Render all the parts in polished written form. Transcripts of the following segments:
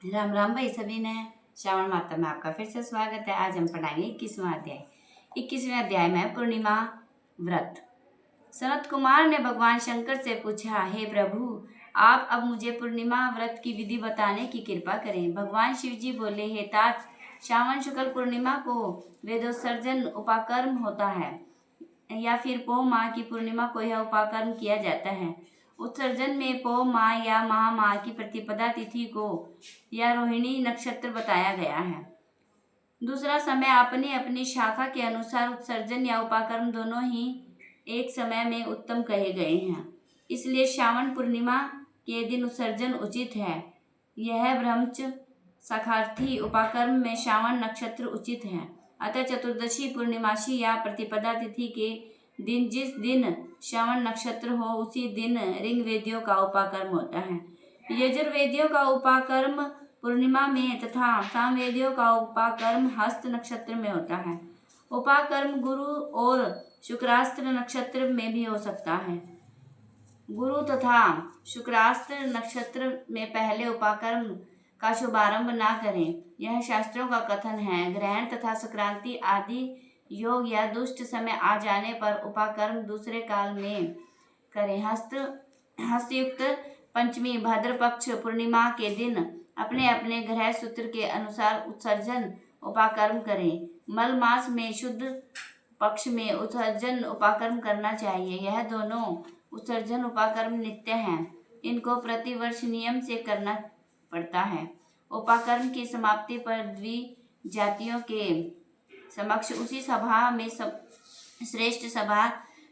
राम राम भाई सभी ने। श्रावण माता में आपका फिर से स्वागत है। आज हम पढ़ाएंगे 21वां अध्याय। 21वें अध्याय में पूर्णिमा व्रत। सनत कुमार ने भगवान शंकर से पूछा, हे प्रभु, आप अब मुझे पूर्णिमा व्रत की विधि बताने की कृपा करें। भगवान शिव जी बोले, हे तात, श्रावण शुक्ल पूर्णिमा को वेदोत्सर्जन उपाकर्म होता है या फिर पौ माह की पूर्णिमा को यह उपाकर्म किया जाता है। उत्सर्जन में पौ माह या महामाह की प्रतिपदा तिथि को या रोहिणी नक्षत्र बताया गया है। दूसरा समय अपनी अपनी शाखा के अनुसार उत्सर्जन या उपाकर्म दोनों ही एक समय में उत्तम कहे गए हैं। इसलिए श्रावण पूर्णिमा के दिन उत्सर्जन उचित है। यह ब्रह्मच सखार्थी उपाकर्म में श्रावण नक्षत्र उचित है। अतः चतुर्दशी पूर्णिमासी या प्रतिपदा तिथि के दिन जिस दिन श्रावण नक्षत्र हो उसी दिन ऋग्वेदियों का उपाकर्म होता है। यजुर्वेदियों का उपाकर्म पूर्णिमा में तथा सामवेदियों का उपाकर्म हस्त नक्षत्र में होता है। उपाकर्म गुरु और शुक्रास्त्र नक्षत्र में भी हो सकता है। गुरु तथा शुक्रास्त्र नक्षत्र में पहले उपाकर्म का शुभारंभ ना करें, यह शास्त्रों का कथन है। ग्रहण तथा संक्रांति आदि योग या दुष्ट समय आ जाने पर उपाकर्म दूसरे काल में करें। हस्तयुक्त पंचमी भाद्र पक्ष पूर्णिमा के दिन अपने अपने ग्रह सूत्र के अनुसार उत्सर्जन उपाकर्म करें। मल मास में शुद्ध पक्ष में उत्सर्जन उपाकर्म करना चाहिए। यह दोनों उत्सर्जन उपाकर्म नित्य हैं। इनको प्रतिवर्ष नियम से करना पड़ता है। उपाकर्म की समाप्ति पर द्विजातियों के समक्ष उसी सभा में श्रेष्ठ सभा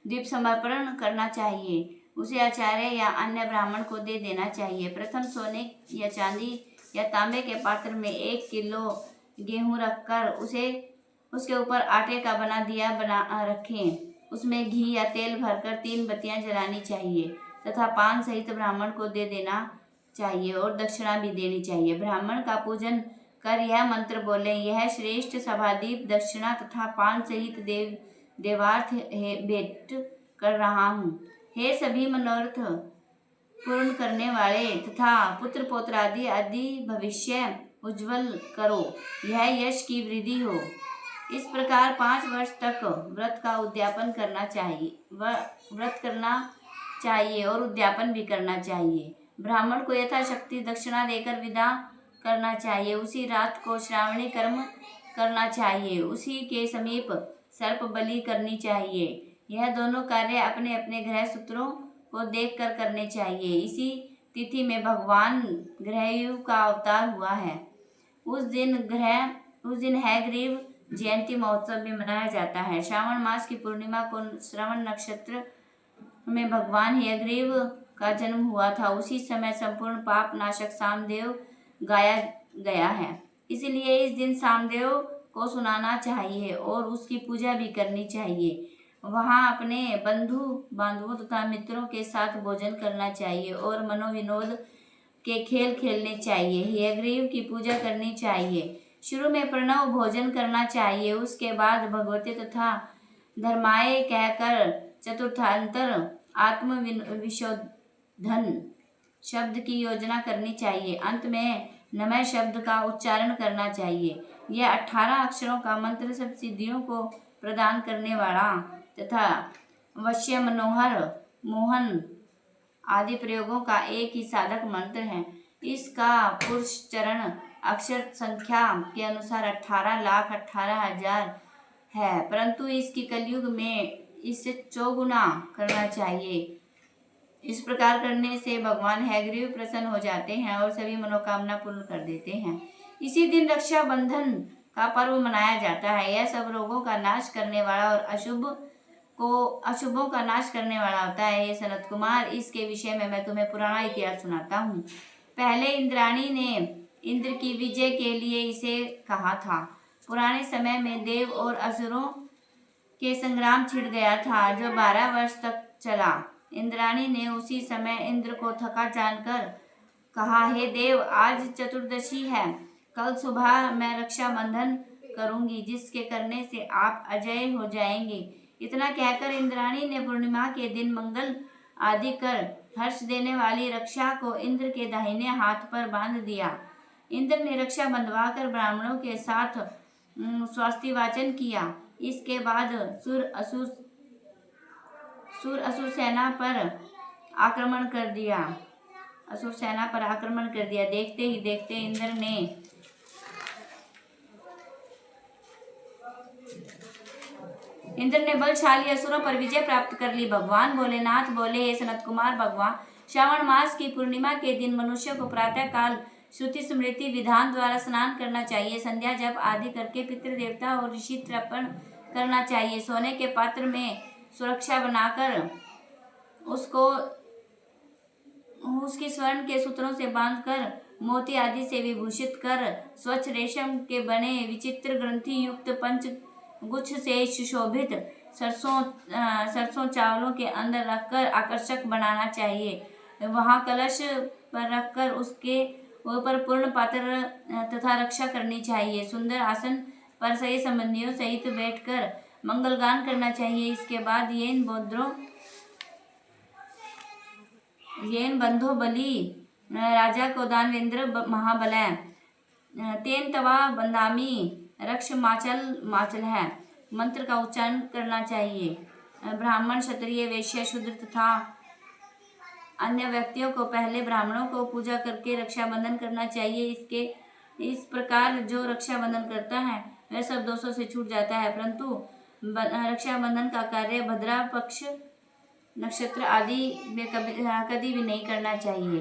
दीप समर्पण करना चाहिए। उसे आचार्य या अन्य ब्राह्मण को दे देना चाहिए। प्रथम सोने या चांदी या तांबे के पात्र में 1 किलो गेहूं रखकर उसके ऊपर आटे का बना दिया बना रखें। उसमें घी या तेल भरकर 3 बत्तियां जलानी चाहिए तथा पान सहित ब्राह्मण को दे देना चाहिए और दक्षिणा भी देनी चाहिए। ब्राह्मण का पूजन कर यह मंत्र बोले, यह श्रेष्ठ सभादीप दक्षिणा तथा पान सहित देवार्थ भेंट कर रहा हूँ। हे सभी मनोरथ पूर्ण करने वाले तथा पुत्र पौत्र आदि भविष्य उज्जवल करो, यह यश की वृद्धि हो। इस प्रकार 5 वर्ष तक व्रत का उद्यापन करना चाहिए और उद्यापन भी करना चाहिए। ब्राह्मण को यथाशक्ति दक्षिणा देकर विदा करना चाहिए। उसी रात को श्रावणी कर्म करना चाहिए। उसी के समीप सर्प बलि करनी चाहिए। यह दोनों कार्य अपने अपने ग्रह सूत्रों को देखकर करने चाहिए। इसी तिथि में भगवान ग्रहयु का अवतार हुआ है। उस दिन हैग्रीव जयंती महोत्सव भी मनाया जाता है। श्रावण मास की पूर्णिमा को श्रवण नक्षत्र में भगवान हैग्रीव का जन्म हुआ था। उसी समय संपूर्ण पाप नाशक सामदेव गाया गया है। इसलिए इस दिन सामदेव को सुनाना चाहिए और उसकी पूजा भी करनी चाहिए। वहाँ अपने बंधु बांधवों तथा मित्रों के साथ भोजन करना चाहिए और मनोविनोद के खेल खेलने चाहिए। हैग्रीव की पूजा करनी चाहिए। शुरू में प्रणव भोजन करना चाहिए। उसके बाद भगवती तथा धर्माय कहकर चतुर्थांतर आत्मविशोधन शब्द की योजना करनी चाहिए। अंत में नमः शब्द का उच्चारण करना चाहिए। यह 18 अक्षरों का मंत्र सब सिद्धियों को प्रदान करने वाला तथा वश्य मनोहर मोहन आदि प्रयोगों का एक ही साधक मंत्र है। इसका पुरुष चरण अक्षर संख्या के अनुसार 18,18,000 है, परंतु इसकी कलयुग में इससे चौगुना करना चाहिए। इस प्रकार करने से भगवान हैग्रीव प्रसन्न हो जाते हैं और सभी मनोकामना पूर्ण कर देते हैं। इसी दिन रक्षाबंधन का पर्व मनाया जाता है। यह सब रोगों का नाश करने वाला और अशुभों का नाश करने वाला होता है। ये सनत कुमार, इसके विषय में मैं तुम्हें पुराना इतिहास सुनाता हूँ। पहले इंद्राणी ने इंद्र की विजय के लिए इसे कहा था। पुराने समय में देव और असुरों के संग्राम छिड़ गया था जो 12 वर्ष तक चला। इंद्राणी ने उसी समय इंद्र को थका जानकर कहा, हे देव, आज चतुर्दशी है। कल सुबह मैं रक्षाबंधन करूंगी, जिसके करने से आप अजय हो जाएंगे। इतना कहकर इंद्राणी ने पूर्णिमा के दिन मंगल आदि कर हर्ष देने वाली रक्षा को इंद्र के दाहिने हाथ पर बांध दिया। इंद्र ने रक्षा बंधवाकर ब्राह्मणों के साथ स्वास्ति वाचन किया। इसके बाद असुर सेना पर आक्रमण कर दिया। देखते ही देखते इंद्र ने बलशाली असुरों पर विजय प्राप्त कर ली। भगवान भोलेनाथ बोले, हे सनत कुमार, भगवान श्रावण मास की पूर्णिमा के दिन मनुष्य को प्रातः काल श्रुति स्मृति विधान द्वारा स्नान करना चाहिए। संध्या जप आदि करके पितृ देवता और ऋषि तर्पण करना चाहिए। सोने के पात्र में सुरक्षा बनाकर उसकी स्वर्ण के सूत्रों से बांधकर मोती आदि से विभूषित कर स्वच्छ रेशम के बने विचित्र ग्रंथि युक्त पंच गुच्छ से सुशोभित सरसों चावलों के अंदर रखकर आकर्षक बनाना चाहिए। वहां कलश पर रखकर उसके ऊपर पूर्ण पात्र तथा रक्षा करनी चाहिए। सुंदर आसन पर सही संबंधियों सहित बैठकर मंगल गान करना चाहिए। इसके बाद येन बंधो बलि राजा को दानवेंद्र महाबलय तेन तवा बंदामी रक्ष माचल है मंत्र का उच्चारण करना चाहिए। ब्राह्मण, क्षत्रिय, वैश्य, शूद्र तथा अन्य व्यक्तियों को पहले ब्राह्मणों को पूजा करके रक्षाबंधन करना चाहिए। इस प्रकार जो रक्षाबंधन करता है वह सब दोषों से छूट जाता है। परंतु रक्षाबंधन का कार्य भद्रा पक्ष नक्षत्र आदि में कभी भी नहीं करना चाहिए।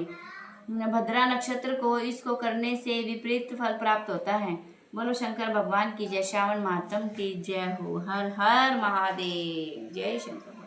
भद्रा नक्षत्र को इसको करने से विपरीत फल प्राप्त होता है। बोलो शंकर भगवान की जय। श्रावण मातम की जय हो। हर हर महादेव। जय शंकर।